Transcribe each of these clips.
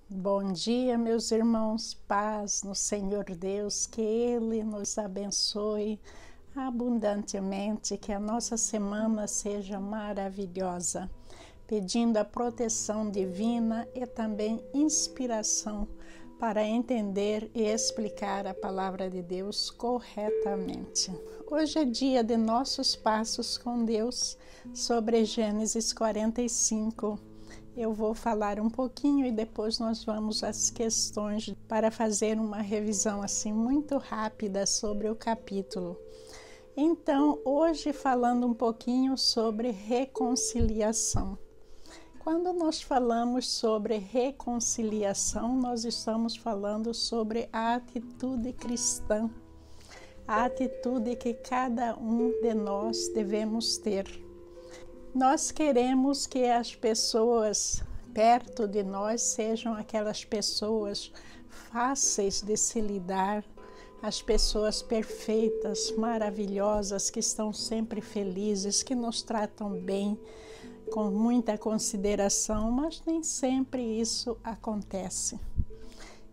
Bom dia, meus irmãos, paz no Senhor Deus, que Ele nos abençoe abundantemente, que a nossa semana seja maravilhosa, pedindo a proteção divina e também inspiração para entender e explicar a palavra de Deus corretamente. Hoje é dia de nossos passos com Deus sobre Gênesis 45. Eu vou falar um pouquinho e depois nós vamos às questões para fazer uma revisão assim muito rápida sobre o capítulo. Então, hoje falando um pouquinho sobre reconciliação. Quando nós falamos sobre reconciliação, nós estamos falando sobre a atitude cristã, a atitude que cada um de nós devemos ter. Nós queremos que as pessoas perto de nós sejam aquelas pessoas fáceis de se lidar, as pessoas perfeitas, maravilhosas, que estão sempre felizes, que nos tratam bem, com muita consideração, mas nem sempre isso acontece.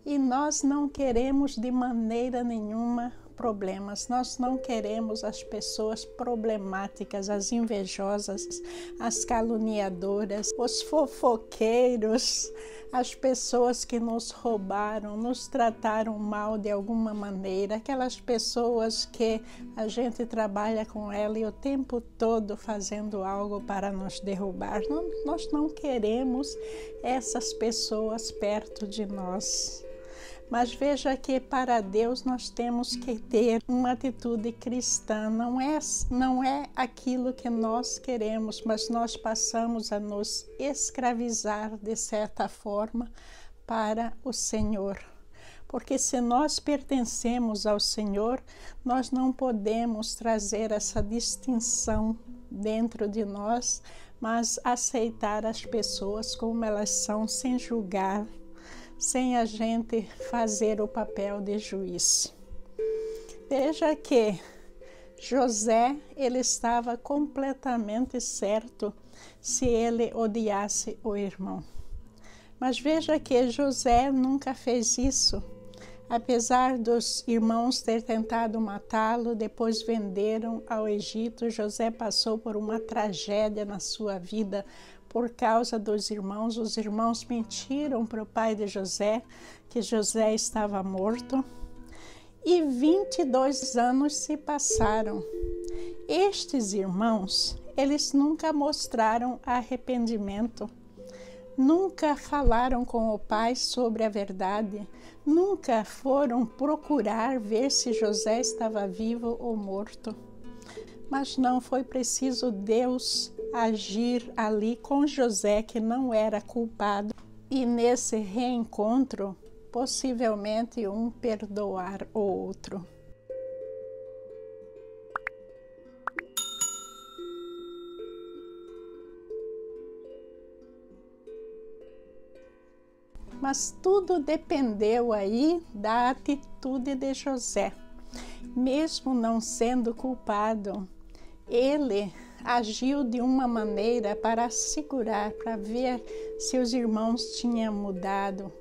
E nós não queremos de maneira nenhuma problemas, nós não queremos as pessoas problemáticas, as invejosas, as caluniadoras, os fofoqueiros, as pessoas que nos roubaram, nos trataram mal de alguma maneira, aquelas pessoas que a gente trabalha com ela e o tempo todo fazendo algo para nos derrubar. Nós não queremos essas pessoas perto de nós. Mas veja que para Deus nós temos que ter uma atitude cristã, não é aquilo que nós queremos, mas nós passamos a nos escravizar de certa forma para o Senhor. Porque se nós pertencemos ao Senhor, nós não podemos trazer essa distinção dentro de nós, mas aceitar as pessoas como elas são, sem julgar, sem a gente fazer o papel de juiz. Veja que José, ele estava completamente certo se ele odiasse o irmão. Mas veja que José nunca fez isso. Apesar dos irmãos ter tentado matá-lo, depois venderam ao Egito, José passou por uma tragédia na sua vida por causa dos irmãos. Os irmãos mentiram para o pai de José, que José estava morto. E 22 anos se passaram. Estes irmãos, eles nunca mostraram arrependimento. Nunca falaram com o pai sobre a verdade, nunca foram procurar ver se José estava vivo ou morto. Mas não foi preciso Deus agir ali com José, que não era culpado, e nesse reencontro, possivelmente um perdoar o outro. Mas tudo dependeu aí da atitude de José. Mesmo não sendo culpado, ele agiu de uma maneira para assegurar, para ver se os irmãos tinham mudado,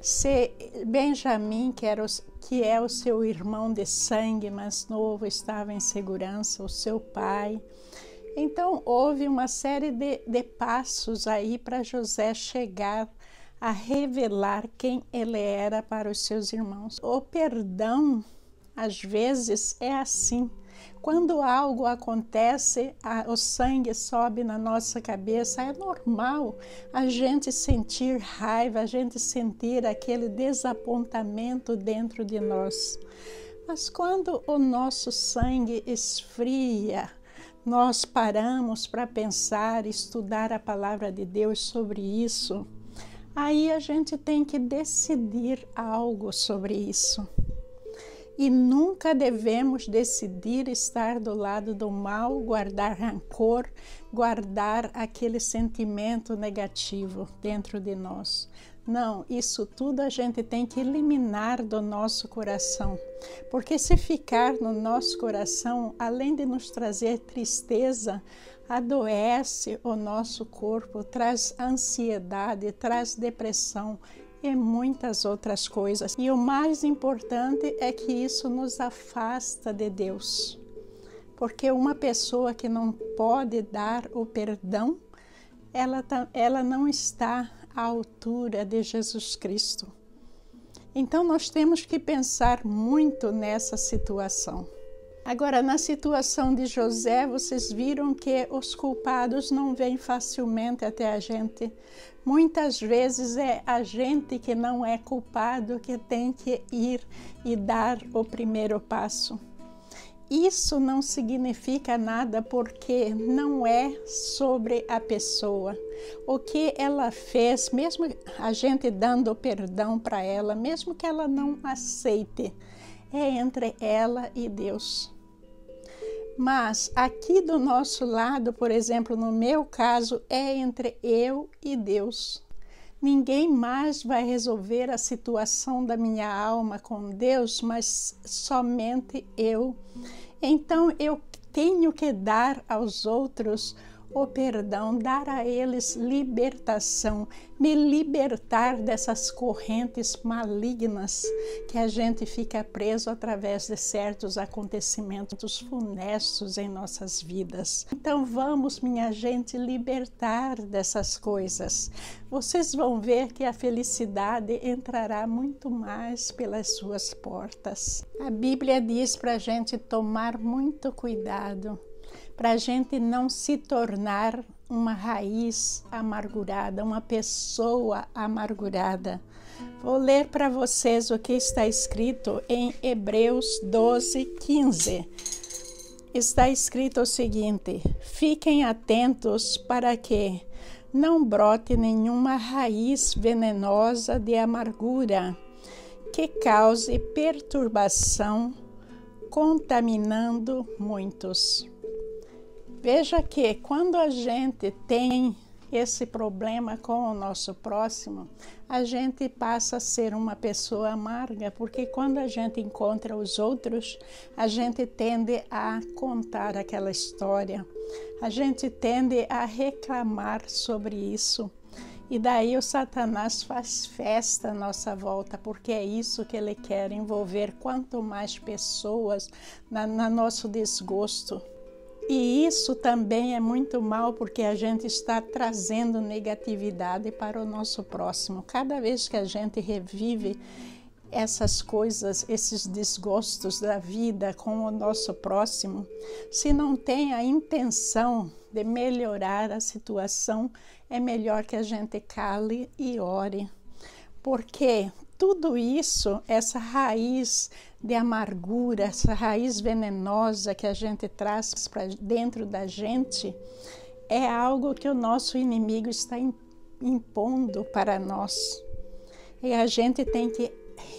se Benjamim, que é o seu irmão de sangue mais novo, estava em segurança, o seu pai. Então houve uma série de passos aí para José chegar a revelar quem ele era para os seus irmãos. O perdão, às vezes, é assim. Quando algo acontece, o sangue sobe na nossa cabeça, é normal a gente sentir raiva, a gente sentir aquele desapontamento dentro de nós. Mas quando o nosso sangue esfria, nós paramos para pensar, estudar a palavra de Deus sobre isso, aí a gente tem que decidir algo sobre isso. E nunca devemos decidir estar do lado do mal, guardar rancor, guardar aquele sentimento negativo dentro de nós. Não, isso tudo a gente tem que eliminar do nosso coração. Porque se ficar no nosso coração, além de nos trazer tristeza, adoece o nosso corpo, traz ansiedade, traz depressão e muitas outras coisas. E o mais importante é que isso nos afasta de Deus. Porque uma pessoa que não pode dar o perdão, ela não está à altura de Jesus Cristo. Então nós temos que pensar muito nessa situação. Agora, na situação de José, vocês viram que os culpados não vêm facilmente até a gente. Muitas vezes é a gente que não é culpado que tem que ir e dar o primeiro passo. Isso não significa nada porque não é sobre a pessoa. O que ela fez, mesmo a gente dando perdão para ela, mesmo que ela não aceite, é entre ela e Deus. Mas aqui do nosso lado, por exemplo, no meu caso, é entre eu e Deus. Ninguém mais vai resolver a situação da minha alma com Deus, mas somente eu. Então eu tenho que dar aos outros o perdão, dar a eles libertação, me libertar dessas correntes malignas que a gente fica preso através de certos acontecimentos funestos em nossas vidas. Então vamos, minha gente, libertar dessas coisas. Vocês vão ver que a felicidade entrará muito mais pelas suas portas. A Bíblia diz para a gente tomar muito cuidado, para a gente não se tornar uma raiz amargurada, uma pessoa amargurada. Vou ler para vocês o que está escrito em Hebreus 12:15. Está escrito o seguinte: fiquem atentos para que não brote nenhuma raiz venenosa de amargura que cause perturbação, contaminando muitos. Veja que quando a gente tem esse problema com o nosso próximo, a gente passa a ser uma pessoa amarga, porque quando a gente encontra os outros, a gente tende a contar aquela história, a gente tende a reclamar sobre isso. E daí o Satanás faz festa à nossa volta, porque é isso que ele quer, envolver quanto mais pessoas no nosso desgosto. E isso também é muito mal, porque a gente está trazendo negatividade para o nosso próximo. Cada vez que a gente revive essas coisas, esses desgostos da vida com o nosso próximo, se não tem a intenção de melhorar a situação, é melhor que a gente cale e ore. Porque tudo isso, essa raiz de amargura, essa raiz venenosa que a gente traz para dentro da gente, é algo que o nosso inimigo está impondo para nós. E a gente tem que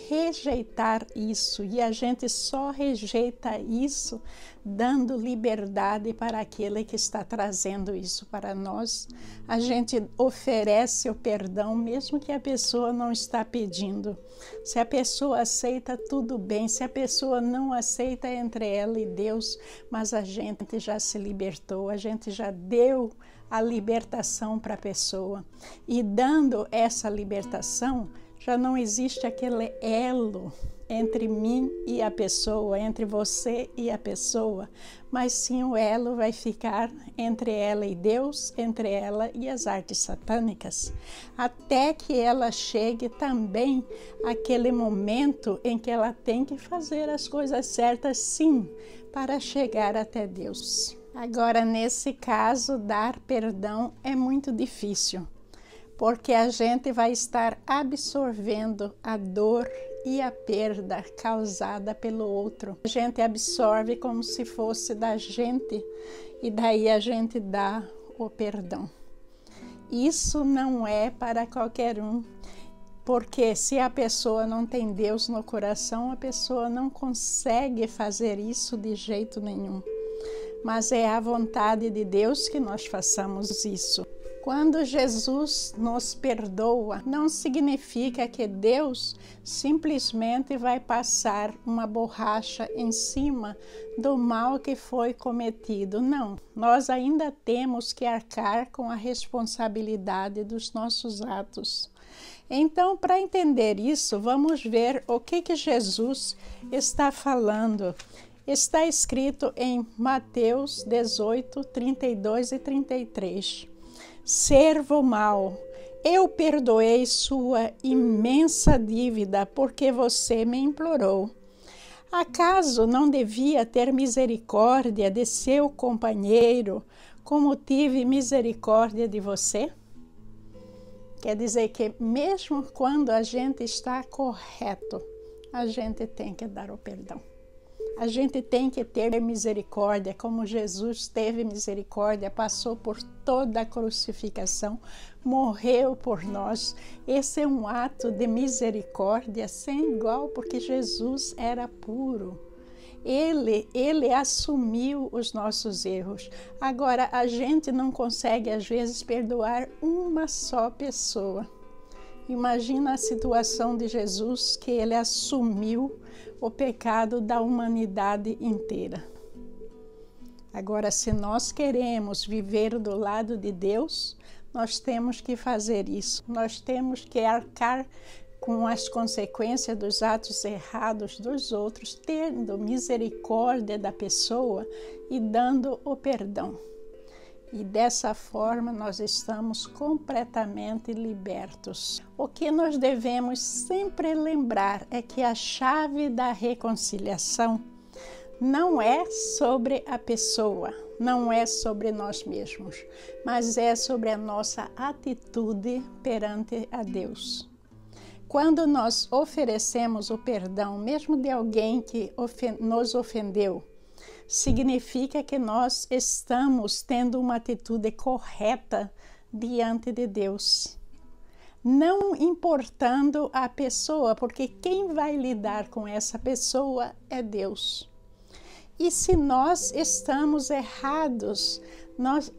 rejeitar isso, e a gente só rejeita isso dando liberdade para aquele que está trazendo isso para nós. A gente oferece o perdão mesmo que a pessoa não está pedindo. Se a pessoa aceita, tudo bem. Se a pessoa não aceita, é entre ela e Deus, mas a gente já se libertou, a gente já deu a libertação para a pessoa. E dando essa libertação, já não existe aquele elo entre mim e a pessoa, entre você e a pessoa, mas sim o elo vai ficar entre ela e Deus, entre ela e as artes satânicas, até que ela chegue também àquele momento em que ela tem que fazer as coisas certas, sim, para chegar até Deus. Agora, nesse caso, dar perdão é muito difícil, porque a gente vai estar absorvendo a dor e a perda causada pelo outro. A gente absorve como se fosse da gente, e daí a gente dá o perdão. Isso não é para qualquer um, porque se a pessoa não tem Deus no coração, a pessoa não consegue fazer isso de jeito nenhum. Mas é a vontade de Deus que nós façamos isso. Quando Jesus nos perdoa, não significa que Deus simplesmente vai passar uma borracha em cima do mal que foi cometido. Não, nós ainda temos que arcar com a responsabilidade dos nossos atos. Então, para entender isso, vamos ver o que Jesus está falando. Está escrito em Mateus 18, 32 e 33. Servo mau, eu perdoei sua imensa dívida porque você me implorou. Acaso não devia ter misericórdia de seu companheiro, como tive misericórdia de você? Quer dizer que mesmo quando a gente está correto, a gente tem que dar o perdão. A gente tem que ter misericórdia, como Jesus teve misericórdia, passou por toda a crucificação, morreu por nós. Esse é um ato de misericórdia sem igual, porque Jesus era puro. Ele assumiu os nossos erros. Agora, a gente não consegue, às vezes, perdoar uma só pessoa. Imagina a situação de Jesus, que ele assumiu o pecado da humanidade inteira. Agora, se nós queremos viver do lado de Deus, nós temos que fazer isso. Nós temos que arcar com as consequências dos atos errados dos outros, tendo misericórdia da pessoa e dando o perdão. E dessa forma nós estamos completamente libertos. O que nós devemos sempre lembrar é que a chave da reconciliação não é sobre a pessoa, não é sobre nós mesmos, mas é sobre a nossa atitude perante a Deus. Quando nós oferecemos o perdão, mesmo de alguém que nos ofendeu, significa que nós estamos tendo uma atitude correta diante de Deus. Não importando a pessoa, porque quem vai lidar com essa pessoa é Deus. E se nós estamos errados,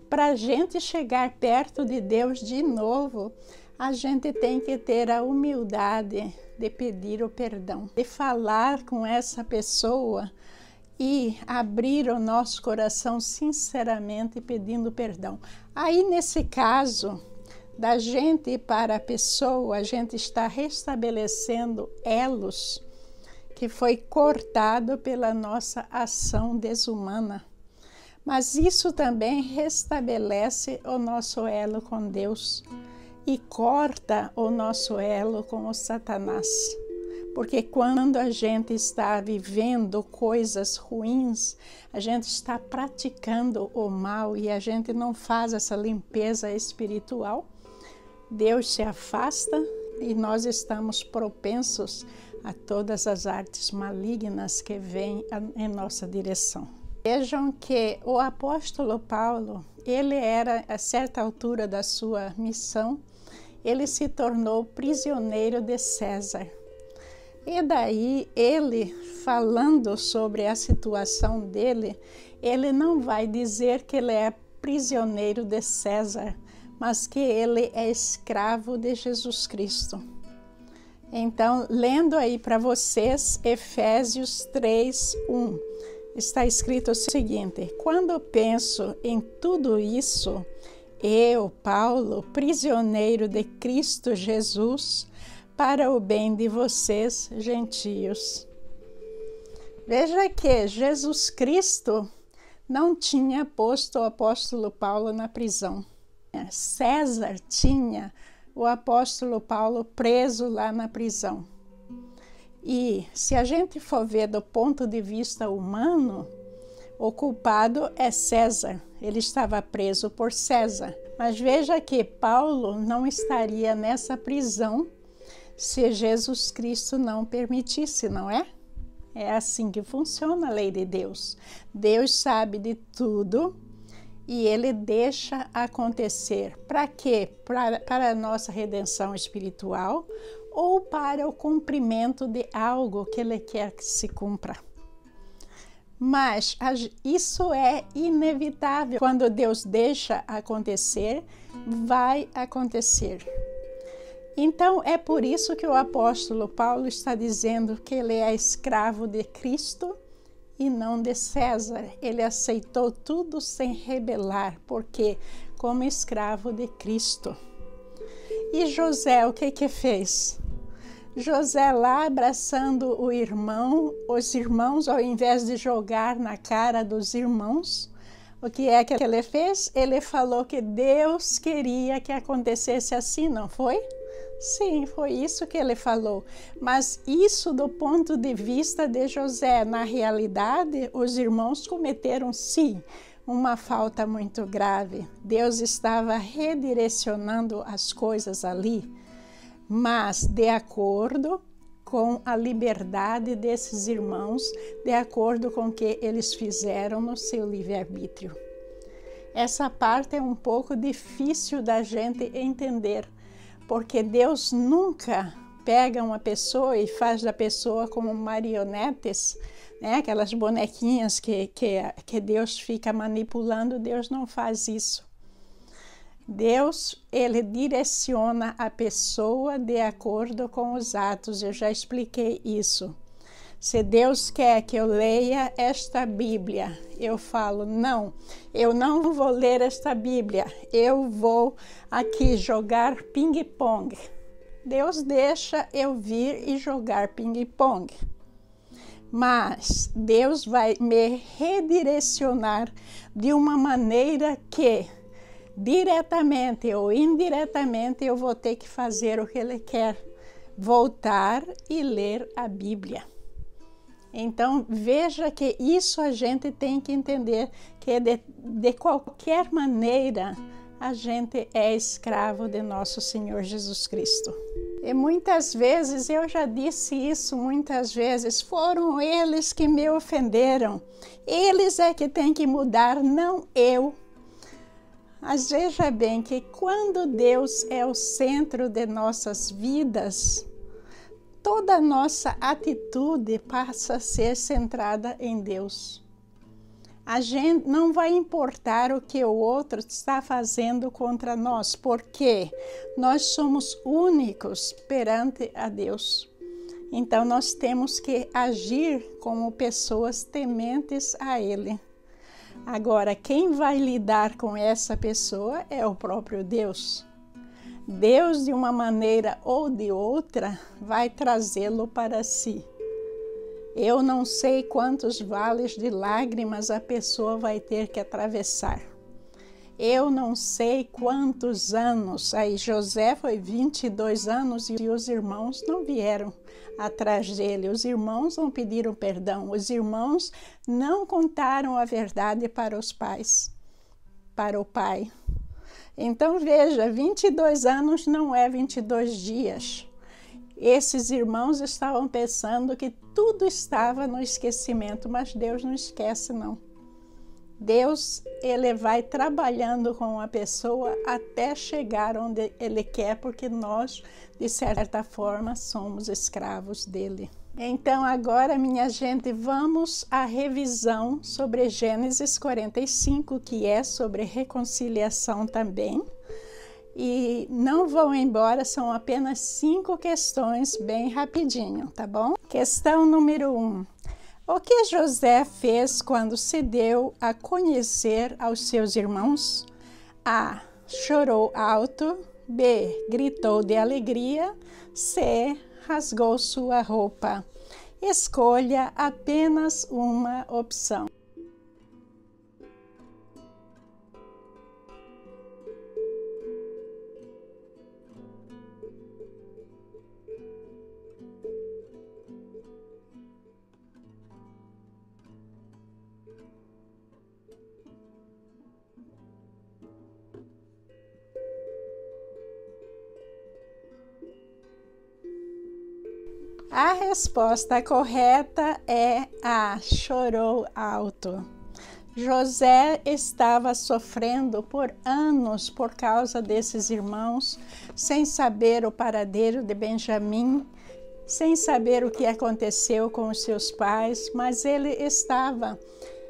para a gente chegar perto de Deus de novo, a gente tem que ter a humildade de pedir o perdão, de falar com essa pessoa e abrir o nosso coração sinceramente pedindo perdão. Aí, nesse caso, da gente para a pessoa, a gente está restabelecendo elos que foi cortado pela nossa ação desumana. Mas isso também restabelece o nosso elo com Deus e corta o nosso elo com o Satanás. Porque quando a gente está vivendo coisas ruins, a gente está praticando o mal e a gente não faz essa limpeza espiritual, Deus se afasta e nós estamos propensos a todas as artes malignas que vêm em nossa direção. Vejam que o apóstolo Paulo, ele era, a certa altura da sua missão, ele se tornou prisioneiro de César. E daí, ele, falando sobre a situação dele, ele não vai dizer que ele é prisioneiro de César, mas que ele é escravo de Jesus Cristo. Então, lendo aí para vocês, Efésios 3:1, está escrito o seguinte: quando penso em tudo isso, eu, Paulo, prisioneiro de Cristo Jesus, para o bem de vocês, gentios. Veja que Jesus Cristo não tinha posto o apóstolo Paulo na prisão. César tinha o apóstolo Paulo preso lá na prisão. E se a gente for ver do ponto de vista humano, o culpado é César. Ele estava preso por César. Mas veja que Paulo não estaria nessa prisão se Jesus Cristo não permitisse, não é? É assim que funciona a lei de Deus. Deus sabe de tudo e Ele deixa acontecer. Para quê? Para a nossa redenção espiritual ou para o cumprimento de algo que Ele quer que se cumpra. Mas isso é inevitável. Quando Deus deixa acontecer, vai acontecer. Então, é por isso que o apóstolo Paulo está dizendo que ele é escravo de Cristo e não de César. Ele aceitou tudo sem rebelar, porque como escravo de Cristo. E José, o que fez? José lá abraçando os irmãos, ao invés de jogar na cara dos irmãos, o que é que ele fez? Ele falou que Deus queria que acontecesse assim, não foi? Sim, foi isso que ele falou. Mas isso do ponto de vista de José. Na realidade, os irmãos cometeram, sim, uma falta muito grave. Deus estava redirecionando as coisas ali, mas de acordo com a liberdade desses irmãos, de acordo com o que eles fizeram no seu livre-arbítrio. Essa parte é um pouco difícil da gente entender, porque Deus nunca pega uma pessoa e faz da pessoa como marionetes, né? Aquelas bonequinhas que Deus fica manipulando. Deus não faz isso. Deus, ele direciona a pessoa de acordo com os atos. Eu já expliquei isso. Se Deus quer que eu leia esta Bíblia, eu falo, não, eu não vou ler esta Bíblia, eu vou aqui jogar ping-pong. Deus deixa eu vir e jogar ping-pong. Mas Deus vai me redirecionar de uma maneira que, diretamente ou indiretamente, eu vou ter que fazer o que Ele quer, voltar e ler a Bíblia. Então, veja que isso a gente tem que entender, que de qualquer maneira a gente é escravo de nosso Senhor Jesus Cristo. E muitas vezes, eu já disse isso muitas vezes, foram eles que me ofenderam. Eles é que têm que mudar, não eu. Mas veja bem que quando Deus é o centro de nossas vidas, toda a nossa atitude passa a ser centrada em Deus. A gente não vai importar o que o outro está fazendo contra nós, porque nós somos únicos perante a Deus. Então nós temos que agir como pessoas tementes a Ele. Agora, quem vai lidar com essa pessoa é o próprio Deus. Deus, de uma maneira ou de outra, vai trazê-lo para si. Eu não sei quantos vales de lágrimas a pessoa vai ter que atravessar. Eu não sei quantos anos. Aí José foi 22 anos e os irmãos não vieram atrás dele. Os irmãos não pediram perdão. Os irmãos não contaram a verdade para os pais, para o pai. Então veja, 22 anos não é 22 dias. Esses irmãos estavam pensando que tudo estava no esquecimento, mas Deus não esquece, não. Deus, ele vai trabalhando com a pessoa até chegar onde ele quer, porque nós, de certa forma, somos escravos dele. Então, agora, minha gente, vamos à revisão sobre Gênesis 45, que é sobre reconciliação também. E não vão embora, são apenas 5 questões, bem rapidinho, tá bom? Questão número 1. O que José fez quando se deu a conhecer aos seus irmãos? A. Chorou alto. B. Gritou de alegria. C. Rasgou sua roupa. Escolha apenas uma opção. A resposta correta é a. Chorou alto. José estava sofrendo por anos por causa desses irmãos, sem saber o paradeiro de Benjamim, sem saber o que aconteceu com os seus pais, mas ele estava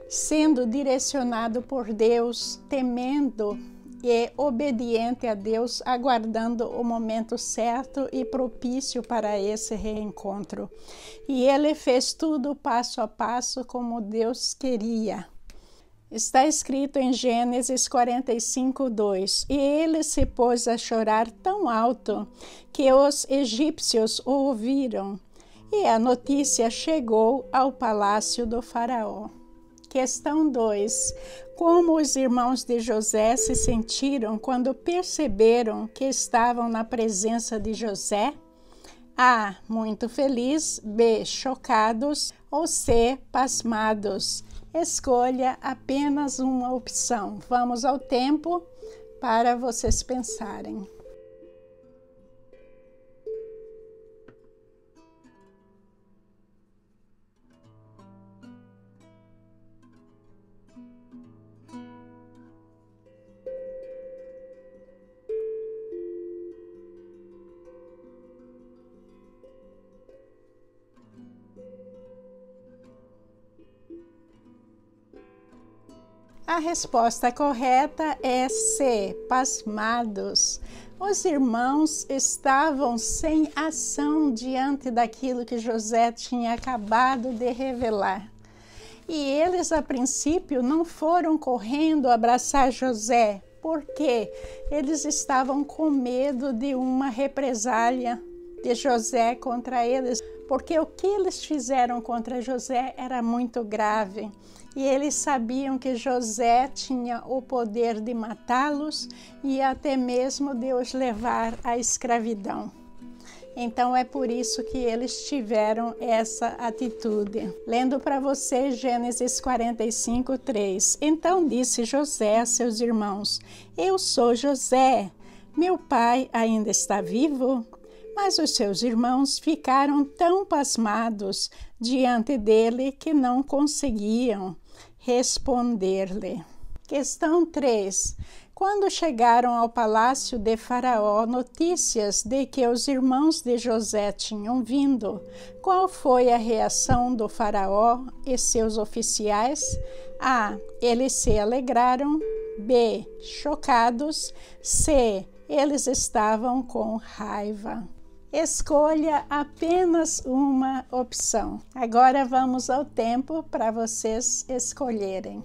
sendo direcionado por Deus, temendo e obediente a Deus, aguardando o momento certo e propício para esse reencontro. E ele fez tudo passo a passo como Deus queria. Está escrito em Gênesis 45:2, e ele se pôs a chorar tão alto que os egípcios o ouviram, e a notícia chegou ao palácio do faraó. Questão 2. Como os irmãos de José se sentiram quando perceberam que estavam na presença de José? A. Muito feliz. B. Chocados. Ou C. Pasmados. Escolha apenas uma opção. Vamos ao tempo para vocês pensarem. A resposta correta é C, pasmados. Os irmãos estavam sem ação diante daquilo que José tinha acabado de revelar. E eles, a princípio, não foram correndo abraçar José, porque eles estavam com medo de uma represália de José contra eles, porque o que eles fizeram contra José era muito grave. E eles sabiam que José tinha o poder de matá-los e até mesmo de os levar à escravidão. Então é por isso que eles tiveram essa atitude. Lendo para vocês Gênesis 45:3. Então disse José a seus irmãos: Eu sou José, meu pai ainda está vivo? Mas os seus irmãos ficaram tão pasmados diante dele que não conseguiam responder-lhe. Questão 3. Quando chegaram ao palácio de Faraó notícias de que os irmãos de José tinham vindo, qual foi a reação do Faraó e seus oficiais? A. Eles se alegraram. B. Chocados. C. Eles estavam com raiva. Escolha apenas uma opção. Agora vamos ao tempo para vocês escolherem.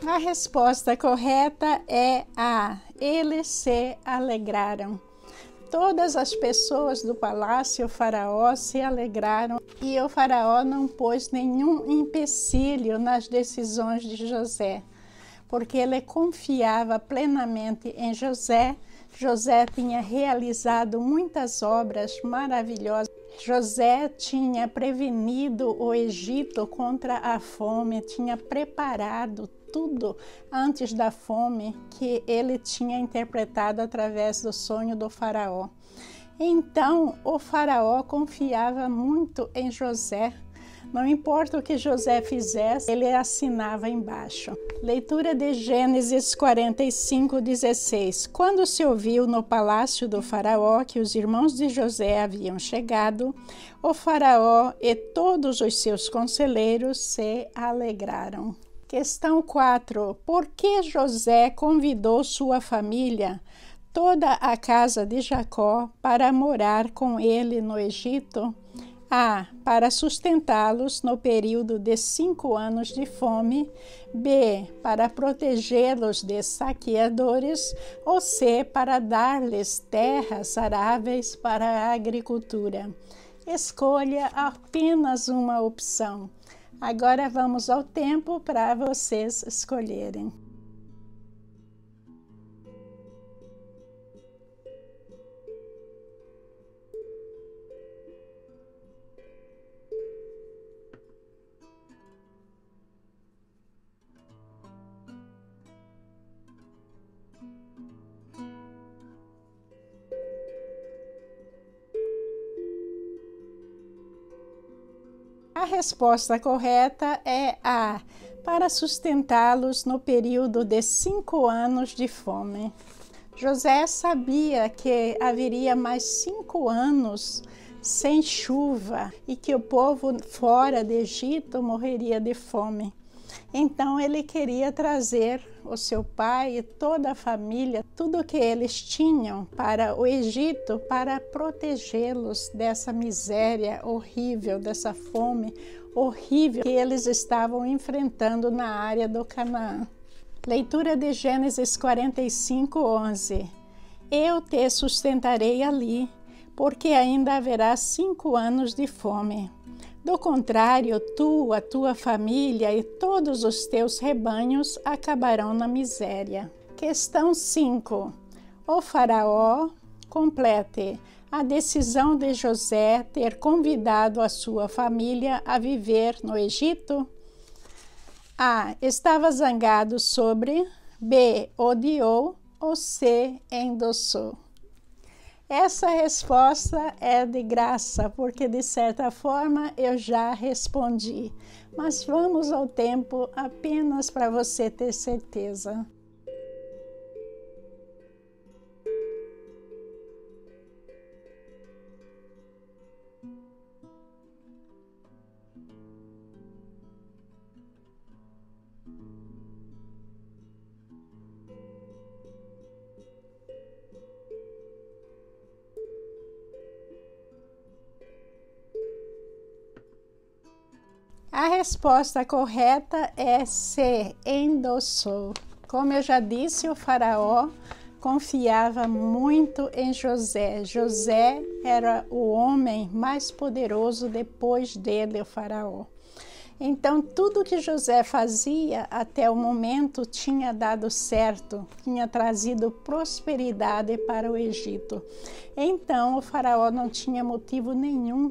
A resposta correta é A. Eles se alegraram. Todas as pessoas do palácio Faraó se alegraram e o Faraó não pôs nenhum empecilho nas decisões de José, porque ele confiava plenamente em José. José tinha realizado muitas obras maravilhosas. José tinha prevenido o Egito contra a fome, tinha preparado tudo antes da fome que ele tinha interpretado através do sonho do faraó. Então, o faraó confiava muito em José. Não importa o que José fizesse, ele assinava embaixo. Leitura de Gênesis 45:16. Quando se ouviu no palácio do faraó que os irmãos de José haviam chegado, o faraó e todos os seus conselheiros se alegraram. Questão 4. Por que José convidou sua família, toda a casa de Jacó, para morar com ele no Egito? A. Para sustentá-los no período de 5 anos de fome. B. Para protegê-los de saqueadores. Ou C. Para dar-lhes terras aráveis para a agricultura. Escolha apenas uma opção. Agora vamos ao tempo para vocês escolherem. A resposta correta é A. Para sustentá-los no período de 5 anos de fome. José sabia que haveria mais 5 anos sem chuva e que o povo fora do Egito morreria de fome. Então ele queria trazer o seu pai e toda a família, tudo que eles tinham para o Egito, para protegê-los dessa miséria horrível, dessa fome horrível que eles estavam enfrentando na área do Canaã. Leitura de Gênesis 45:11. Eu te sustentarei ali, porque ainda haverá 5 anos de fome. Do contrário, tu, a tua família e todos os teus rebanhos acabarão na miséria. Questão 5. O faraó complete a decisão de José ter convidado a sua família a viver no Egito. A. Estava zangado sobre. B. Odiou. Ou C. Endossou. Essa resposta é de graça, porque de certa forma eu já respondi. Mas vamos ao tempo apenas para você ter certeza. A resposta correta é C, endossou. Como eu já disse, o faraó confiava muito em José. José era o homem mais poderoso depois dele, o faraó. Então, tudo que José fazia até o momento tinha dado certo, tinha trazido prosperidade para o Egito. Então, o faraó não tinha motivo nenhum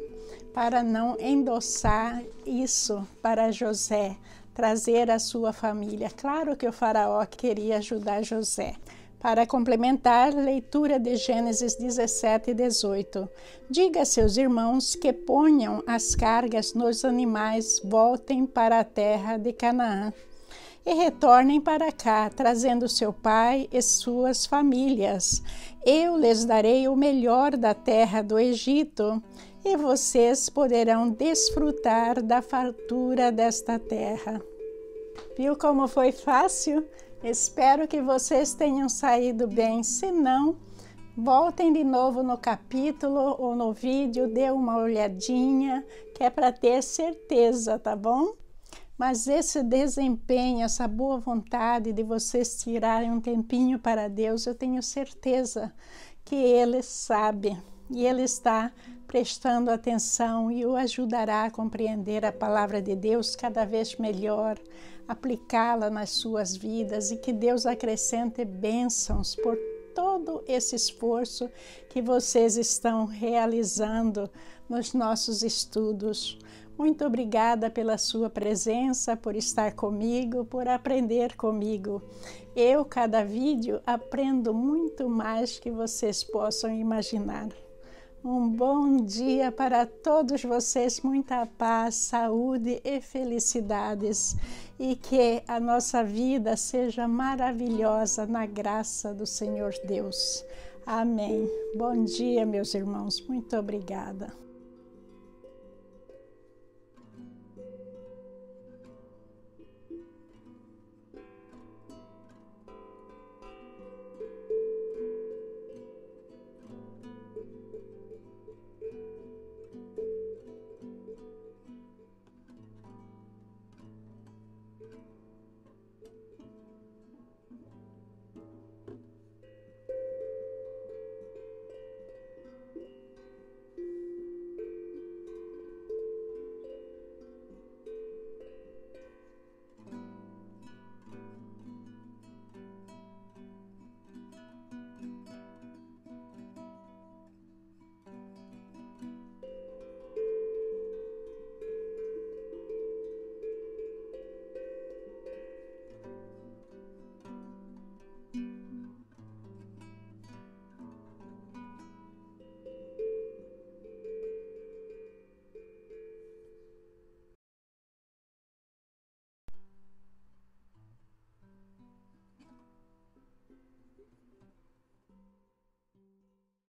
para não endossar isso para José, trazer a sua família. Claro que o faraó queria ajudar José. Para complementar, leitura de Gênesis 17:18. Diga a seus irmãos que ponham as cargas nos animais, voltem para a terra de Canaã e retornem para cá, trazendo seu pai e suas famílias. Eu lhes darei o melhor da terra do Egito e vocês poderão desfrutar da fartura desta terra. Viu como foi fácil? Espero que vocês tenham saído bem. Se não, voltem de novo no capítulo ou no vídeo, dê uma olhadinha, que é para ter certeza, tá bom? Mas esse desempenho, essa boa vontade de vocês tirarem um tempinho para Deus, eu tenho certeza que Ele sabe e Ele está prestando atenção e o ajudará a compreender a palavra de Deus cada vez melhor, aplicá-la nas suas vidas e que Deus acrescente bênçãos por todo esse esforço que vocês estão realizando nos nossos estudos. Muito obrigada pela sua presença, por estar comigo, por aprender comigo. Eu, cada vídeo, aprendo muito mais que vocês possam imaginar. Um bom dia para todos vocês, muita paz, saúde e felicidades, e que a nossa vida seja maravilhosa na graça do Senhor Deus. Amém. Bom dia, meus irmãos. Muito obrigada.